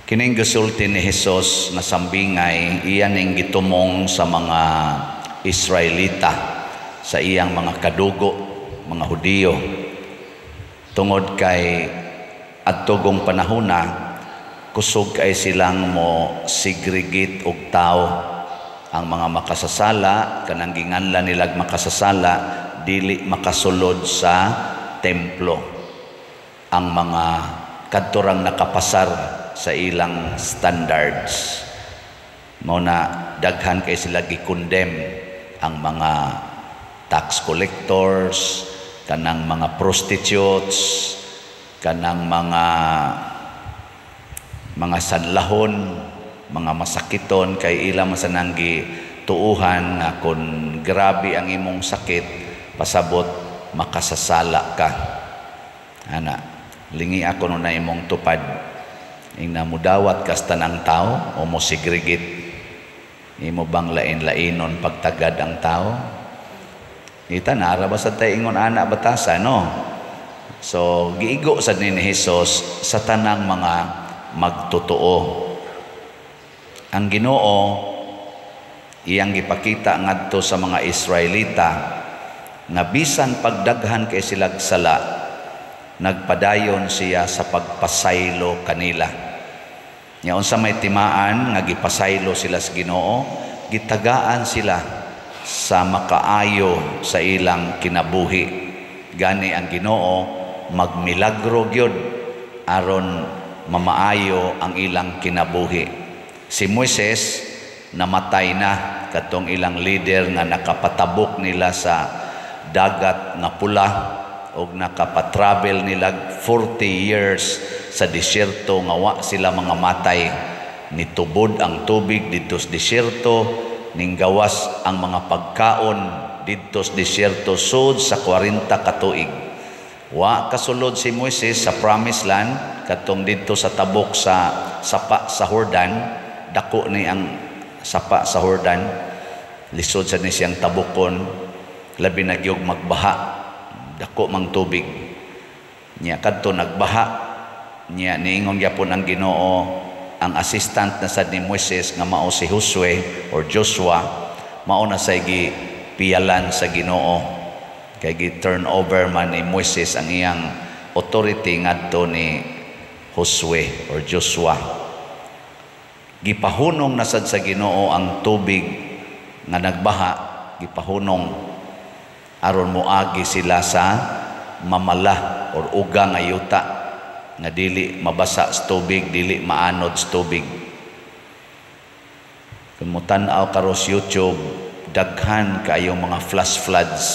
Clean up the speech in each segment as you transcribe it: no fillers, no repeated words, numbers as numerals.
Kining gisulti ni Hesus na sambingay iyan ning gitumong sa mga Israelita, sa iyang mga kadugo, mga Hudiyo, tungod kay adtong panahona kusog kay silang mo segregate og tao. Ang mga makasasala kanang ginganlan nilag makasasala dili makasulod sa templo. Ang mga kadturang nakapasar sa ilang standards, mao na daghan kay sila gi-condemn. Ang mga tax collectors, kanang mga prostitutes, kanang mga sanlahon, mga masakiton, kay ilang masananggi tuuhan nga kung grabe ang imong sakit pasabot makasasala ka. Ana, lingi ako no na imong tupad ing namudawat kas tanang tao o mo segregate. Imo bang lain-lainon pagtagad ang tao? Ita nara ba sa ingon ana batasan, no? So giigo sad ni Hesus sa tanang mga magtotoo. Ang Ginoo iyang gipakita ngadto sa mga Israelita nga bisan pagdaghan kay sila sala, nagpadayon siya sa pagpasaylo kanila. Nya unsa may timaan nga gipasaylo sila sa Ginoo, gitagaan sila sa makaayo sa ilang kinabuhi. Gani ang Ginoo magmilagro gyud aron mamaayo ang ilang kinabuhi. Si Moises namatay na, katong ilang leader nga nakapatabok nila sa dagat nga pula og nakapatravel nila 40 years sa disyerto nga wa sila mga matay. Nitubod ang tubig dito sa disyerto, ning gawas ang mga pagkaon dito sa disyerto sud sa 40 ka tuig. Wa kasulod si Moises sa promised land, katong dito sa tabok sa sapa sa Jordan. Dako ni ang sapa sa Jordan, lisod sa ni siyang tabukon, labi na gyud magbaha, dako mang tubig. Nya kadto nagbaha, nya niingon gyapon ang Ginoo ang assistant na sad ni Moises nga mao si Josue or Joshua, mao na say gipiyalan sa Ginoo, kay gi-turn over man ni Moises ang iyang authority ngadto ni Josue or Joshua. Gipahunong na sad sa Ginoo ang tubig nga nagbaha, gipahunong aron moagi sila sa mamala or uga nga yuta nga dili mabasa sa tubig, dili maanod sa tubig. Kung mo tan-aw karo sa YouTube, daghan kayong mga flash floods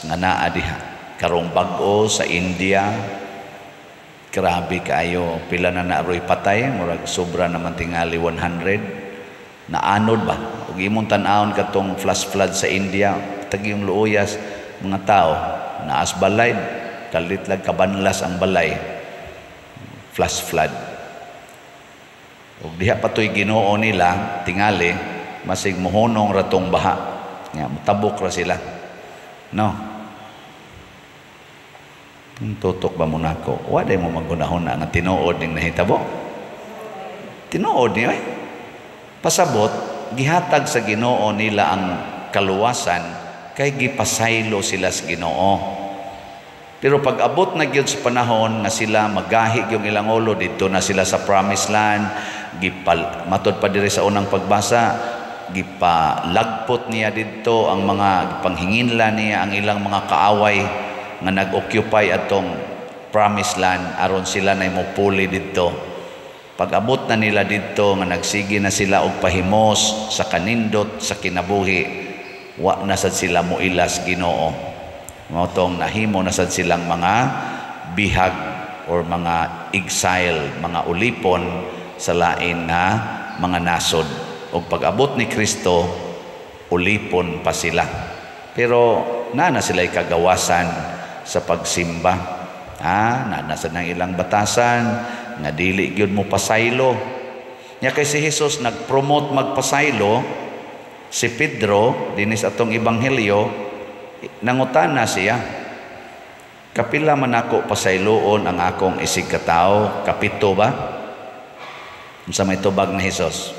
nga naa diha. Karong bag-o sa India, grabe kayo, pila na naaroy patay, murag sobra naman tingali 100. Naanod ba? Ug imong tan-awon katong flash flood sa India, tagi yung luuyas mga tao, naas balay, kalit lang kabanlas ang balay. Flash flood. Ug diha patoy Ginoo nila tingali masig mohonong ratong baha. Nga mutabok ra sila. No. Tutok ba mo nako? Wa day mo magunahon na nga tinuod ning nahitabo. Tinuod ni ay. Pasabot gihatag sa Ginoo nila ang kaluwasan kay gipasaylo sila sa Ginoo. Pero pag abot na gyud sa panahon nga sila magahi yung ilang ulo, dito na sila sa promised land, matod pa diri sa unang pagbasa, gipalagpot niya dito ang mga panghinginla niya ang ilang mga kaaway nga nag-occupy atong promised land aron sila na mopuli dito. Pag abot na nila dito nga nagsige na sila og pahimos sa kanindot sa kinabuhi, wa na sad sila moilas Ginoo. Motong nahimo na sad silang mga bihag or mga exile, mga ulipon sa lain na mga nasod. O pag-abot ni Kristo, ulipon pa sila. Pero na sila kagawasan sa pagsimba. Nanasa ng ilang batasan, nga dili gyud mo pasaylo. Nya kay si Jesus nag-promote magpasaylo, si Pedro, dinis atong ebanghelyo, nangutana siya, kapila man ako pasayloon ang akong isig katao? Kapito ba? Unsa may tubag na Hesus?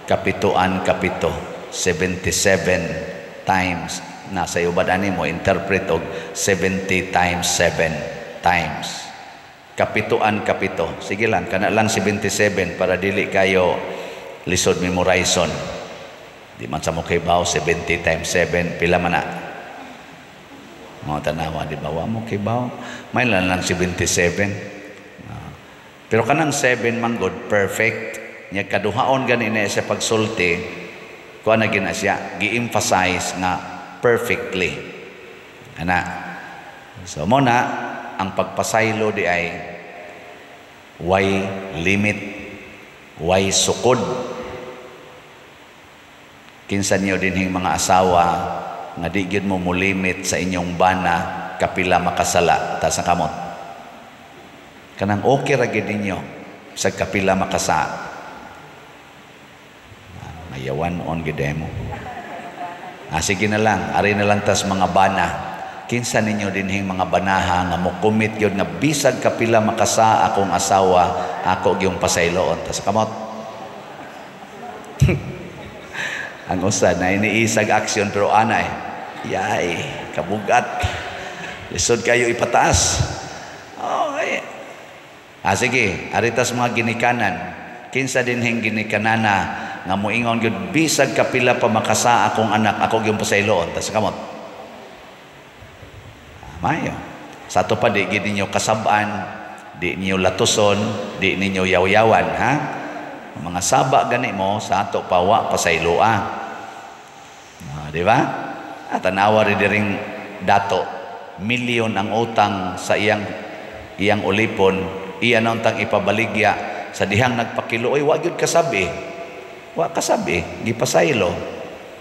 Kapituan kapito, 77 times. Nasa ubad ani mo interpret og 70 times 7 times. Kapituan kapito. Sige lang, kana lang 77 para dili kayo lisod memorization. Di man sa mo kay baw 70 times 7 pila man na. Mo tanawa di ba wa mo kay baw. May lang 77. Pero kanang 7 man good perfect. Nya kaduhaon gani na sa pagsulti kuha na gina siya gi-emphasize nga perfectly ana. So mo na ang pagpasaylo di ay way limit, way sukod. Kinsa niyo dinhing mga asawa nga di gyud mo mulimit sa inyong bana kapila makasala ta sa kamot. Kanang okay ra gyud ninyo sa kapila makasa. Mayawan on gidemo. Sige na lang, ari na lang tas mga bana. Kinsa ninyo dinhing mga banaha nga mo commit gyud nga bisag kapila makasa akong asawa, ako gyung pasayloon tas kamot. Ang usa na iniisag aksyon pero anay. Yay, kabugat. Lisod kayo ipataas. Okay. Sige, aritas mga ginikanan. Kinsa dinhing ginikanana nga moingon gyud bisag kapila pa makasa akong anak, ako gyung pasayloon tas kamot. Mayo. Sa ato pa di gid ninyo kasab-an, di ninyo latuson, di ninyo yaw-yawan, ha? Mga saba gani mo sa ato pa wa pasayloa. Di ba? At tanawa rin diring dato, milyon ang utang sa iyang ulipon, iyan ang tang ipabaligya sa dihang nagpakilo, ay wa gyud kasabi. Wa kasabi, gipasaylo.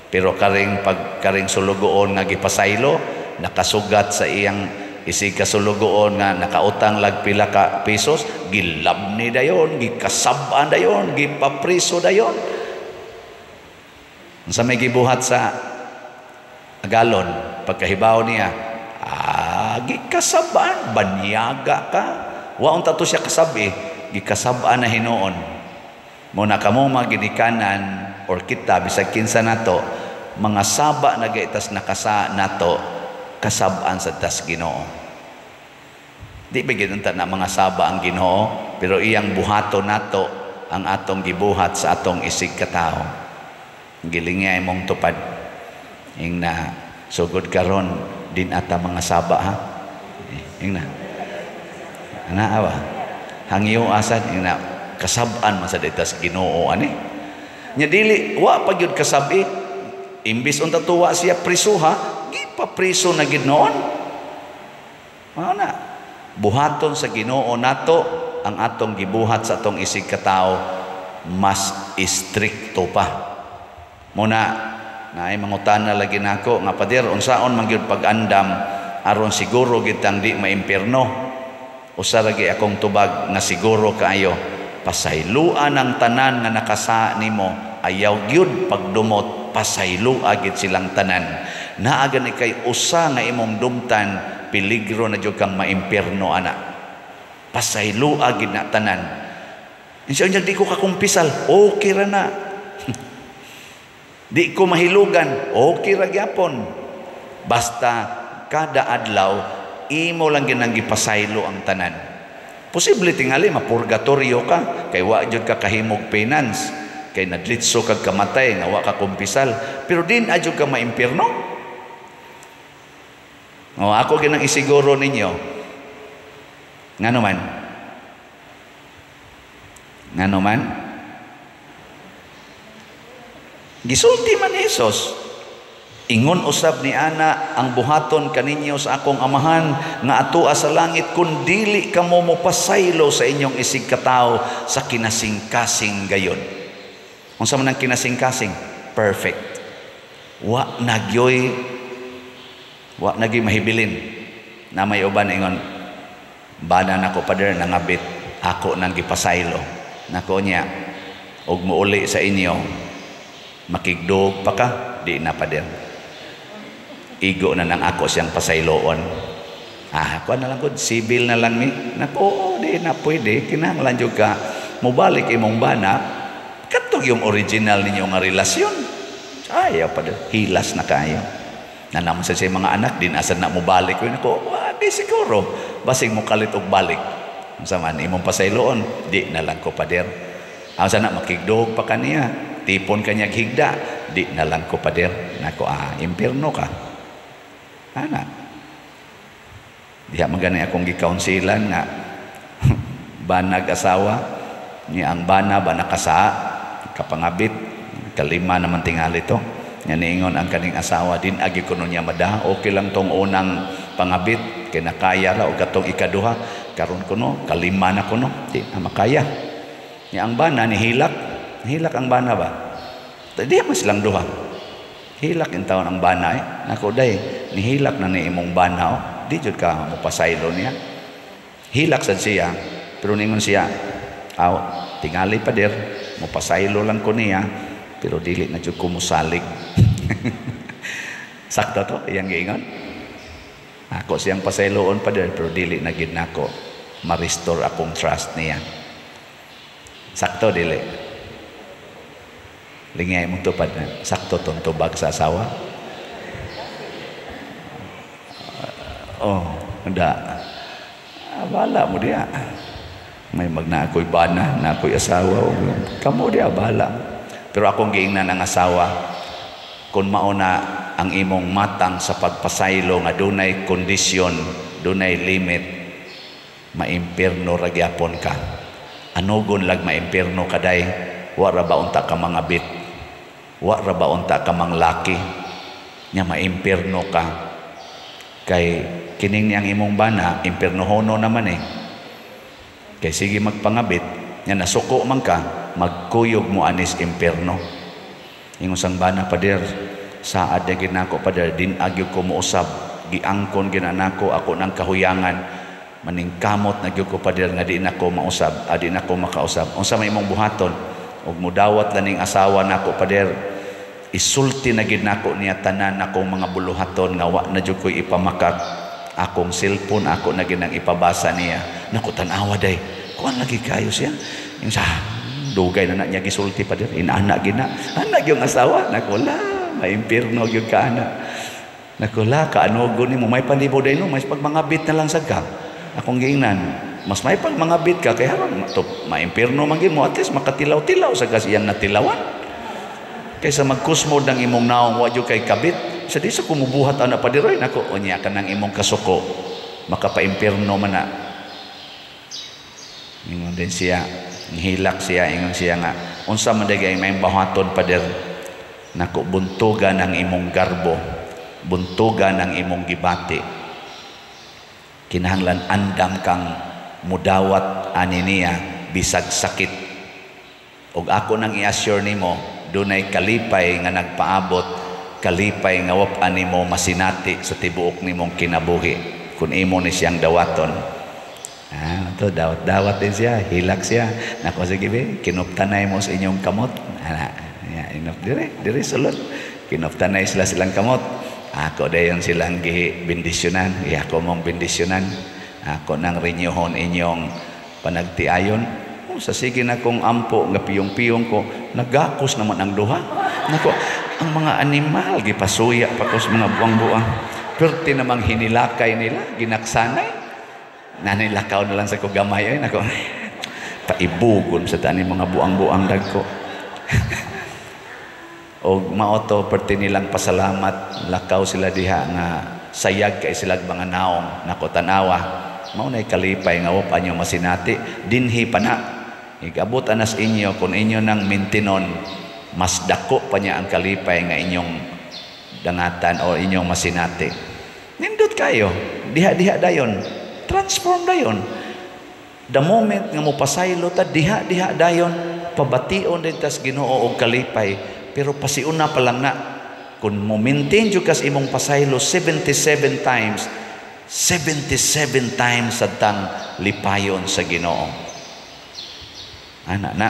Pero karing sulugoon nga gipasaylo, nakasugat sa iyang isig kasulugoon nga nakautang lag pila ka pesos, gilabni dayon, gikasab-an dayon, gipapriso dayon. Sa may gibuhat sa galon, pagkahibaw niya, gikasab-an, banyaga ka. Wa unta to siya kasabi, gikasab-an na hinuon. Muna kamo mga ginikanan or kita bisag kinsa nato mga saba na gaitas nakasa nato kasab-an sa tas Ginoo. Di ba ginunta na mga saba ang Ginoo pero iyang buhato nato ang atong gibuhat sa atong isig katao. Gilingay mong tupad ing na sugod karon din ata mga saba ha. Ing na. Ana awa. Hangyo asad ing na kasab-an man sa ditas Ginoo ani. Nya dili wa pa gyud kasabi. Imbis unta tuwa siya prisuha, gipapriso na gid noon. Ana. Buhaton sa Ginoo nato ang atong gibuhat sa atong isig katao mas istrikto pa. Muna naay mangutana lagi nako nga pader unsaon man gyud pag-andam aron siguro gid tang di maimpierno. Usa lagi akong tubag nga siguro kaayo. Pasayluan ang tanan nga nakasa nimo, ayaw gyud pagdumot, pasaylua gid silang tanan. Naa gani kay usa nga imong dumtan, peligro na jud kang maimpierno ana. Pasaylua gid na tanan. Insya Allah di ko kakumpisal, okay ra na. Di ko mahilugan, okay ra gyapon. Basta kada adlaw imo lang ginang gipasaylo ang tanan. Posible tingali mapurgatorio ka kay wa jud ka kahimog penance kay nadlitso kag kamatay nga wa ka kumpisal pero din adyo ka maimpierno. Ako ginang isiguro ninyo ngano man gisulti man ni Hesus. Ingon usab ni ana ang buhaton kaninyo sa akong amahan nga atoa sa langit kun dili kamo mopasaylo sa inyong isig katao sa kinasing-kasing gayon. Unsa man ang kinasing-kasing? Perfect. Wa nagyoy mahibilin. Na may uban ingon bana nako pader nangabit ako nang gipasaylo. Nako niya og muuli sa inyo makigdog pa ka di na pader. Igo na nang ako siyang pasayloon. Kuan na lang ko, civil na lang ni. Nako, di na pwede. Kinahanglan juga mo balik imong bana. Katog yung original ninyo nga relasyon. Ayaw pa doon. Hilas na kayo. Na naman sa mga anak, din asad na mo balik. Nako, di siguro. Basig mo kalit og balik. Sa man, imong pasayloon, di na lang ko pader. Ang sana makigdog pa kaniya. Tipon kanyag higda. Di na lang ko pader. Nako, impierno ka. Anak. Diha magani akong gikaunsilan nga banag asawa niya ang bana nakasa kapangabit kalima naman tingali to nya niingon ang kaning asawa din agi kuno niya mada okay lang tong unang pangabit kay nakaya ra og katong ikaduha karon kuno kalima na kuno di na makaya niya ang bana nihilak ang bana ba diha mas lang duha hilak in taon ang bana nako day nihilak na ni imong bana di jud ka mo pasaylo niya hilak sad siya pero ningon siya tingali pa der mo pasaylo lang ko niya pero dili na jud ko musalig sakto to iyang giingon ako siyang pasayloon pa der pero dili na gid nako ma-restore akong trust niya sakto dili lingay mo tupad na sakto tong tubag sa asawa. Hindi. Bala mo diya. May magna ako'y bana, na ako'y asawa. Kamu diya, bala. Pero akong giingnan ang asawa, kung mauna ang imong matang sa pagpasaylo nga dunay kondisyon, dunay limit, maimpierno ragyapon ka. Anugon lag maimpierno ka day, wara ba unta ka mga bit, wara ba unta ka mga laki, nya maimpierno ka. Kay kining niyang imong bana impierno hono naman kay sige magpangabit nya nasuko man ka magkuyog mo anis impierno ingon sang bana pader saad na ginako pader din agyo ko mo usab giangkon ginanako ako nang kahuyangan maningkamot na gyud ko pader nga di nako mausab di nako makausab unsa may imong buhaton ug mudawat laning asawa nako pader isulti na gid nako niya tanan akong mga buluhaton nga wa na jud koy ipamakak akong cellphone ako na ginang ipabasa niya nako tan-awa day kuan lagi kayo siya yung sa dugay na niya gisulti pa dir inana gina anak yung asawa nako la maimpierno gyud ka ana nako la kaanogon nimo may panlibo day no may pagmangabit na lang sad ka akong giingnan mas may pagmangabit ka kay haron maimpierno man gyud mo at least makatilaw-tilaw sa kasiyang natilawan kaysa magkusmod ng imong naong wadyo kay kabit sa di sa kumubuhat ana pa diroy nako unya ka ng imong kasuko makapaimpierno man na ingon din siya hilak siya ingon siya nga unsa man dagay may bahaton pa dir nako buntugan ang imong garbo buntugan ang imong gibati kinahanglan andam kang mudawat ani niya bisag sakit ug ako nang i-assure nimo dunay kalipay nga nagpaabot kalipay nga wap-an nimo masinati sa tibuok nimong kinabuhi kun imo ni siyang dawaton to dawat din siya hilak siya nako sige be kinuptanay mo sa inyong kamot inop dire sulod kinuptanay silang kamot ako dayon silang gibindisyonan ako mong bindisyonan ako nang renewhon inyong panagtiayon sa sige na kong ampo nga piyong-piyong ko nagakos naman ang duha nako ang mga animal gipasuya pa ko sa mga buang-buang perti namang hinilakay nila ginaksanay nanilakaw na lang sa ko gamay nako paibugon sa tani mga buang-buang dagko o maoto perti nilang pasalamat lakaw sila diha nga sayag kay sila mga naong nako tanawa mao nay kalipay nga wa nyo masinati dinhi pa na igabot anas inyo kung inyo nang mintinon mas dako pa niya ang kalipay nga inyong dangatan o inyong masinati nindot kayo diha-diha dayon transform dayon the moment nga mo pasaylo ta diha-diha dayon pabation din tas Ginoo og kalipay pero pasiuna pa lang na kung mo maintain jud kas imong pasaylo 77 times 77 times sa tang lipayon sa Ginoo anak na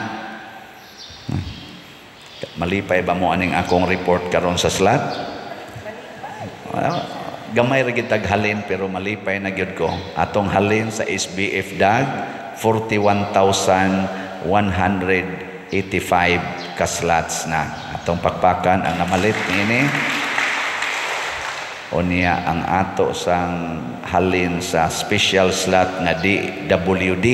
malipay ba mo aning akong report karon sa slot gamay ra gid tag halin pero malipay na gyud ko. Atong halin sa SBF Dag 41,185 ka slots na. Atong pakpakan ang namalit niini. O niya ang ato sang halin sa special slot nga DWD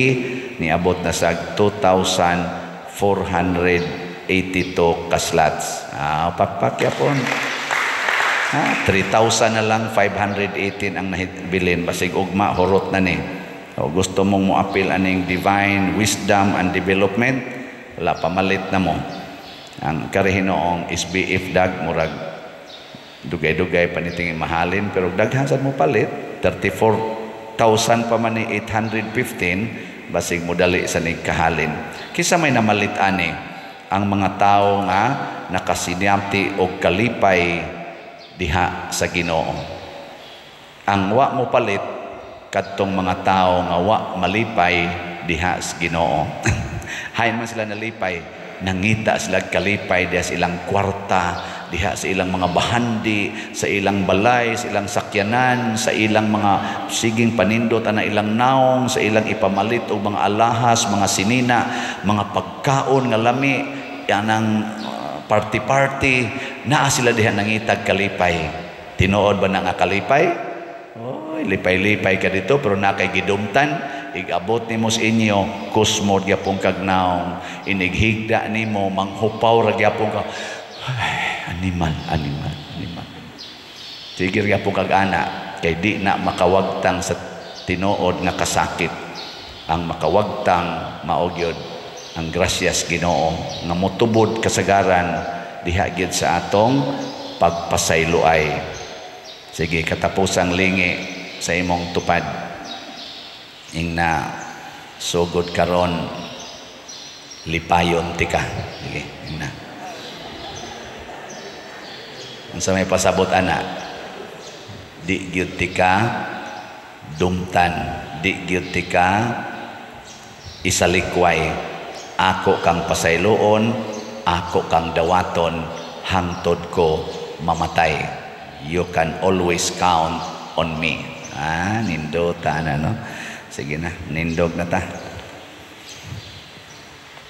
niabot na sa 2,482 ka slots. Pakpakyapon. 3,000 na lang, 518 ang nabilin. Basig ugma, horot na ni. O gusto mong mo appeal aning divine wisdom and development, wala pamalit na mo. Ang karihinoong SBF Dag, murag dugay-dugay panitingin mahalin, pero daghan sad mo palit, 34,000 pa man ni 815, basig mo dali sa nigkahalin. Kisa may namalit ani, ang mga tao nga nakasinyati o kalipay diha sa Ginoo. Ang wa mo palit kadtong mga tao nga wa malipay diha sa Ginoo. Hain man sila nalipay, nangita sila kalipay diha sa ilang kwarta, diha sa ilang mga bahandi, sa ilang balay, sa ilang sakyanan, sa ilang mga siging panindot na ilang naong, sa ilang ipamalit o mga alahas, mga sinina, mga pagkaon nga lami, yanang party-party, naa sila diha nangitag kalipay. Tinuod ba na nga kalipay? Oy, lipay-lipay ka dito, pero na kay gidumtan, igabot nimo sa inyo, kusmod gyapon kag naong, inighigda nimo, manghupaw ra gyapon ka. Ay, animal. Sige gyapon kag ana, kay di na makawagtang sa tinuod nga kasakit. Ang makawagtang maogyod ang grasyas Ginoo nga motubod kasagaran diha gyud sa atong pagpasayloay. Sige, katapusang lingi sa imong tupad. Ingna sugod karon lipayon tika. Sige, ingna. Unsa may pasabot ana? Di gyud tika dumtan, di gyud tika isalikway. Ako kang pasayloon, ako kang dawaton, hangtod ko mamatay. You can always count on me. Nindot na, no? Sige na, nindog na ta.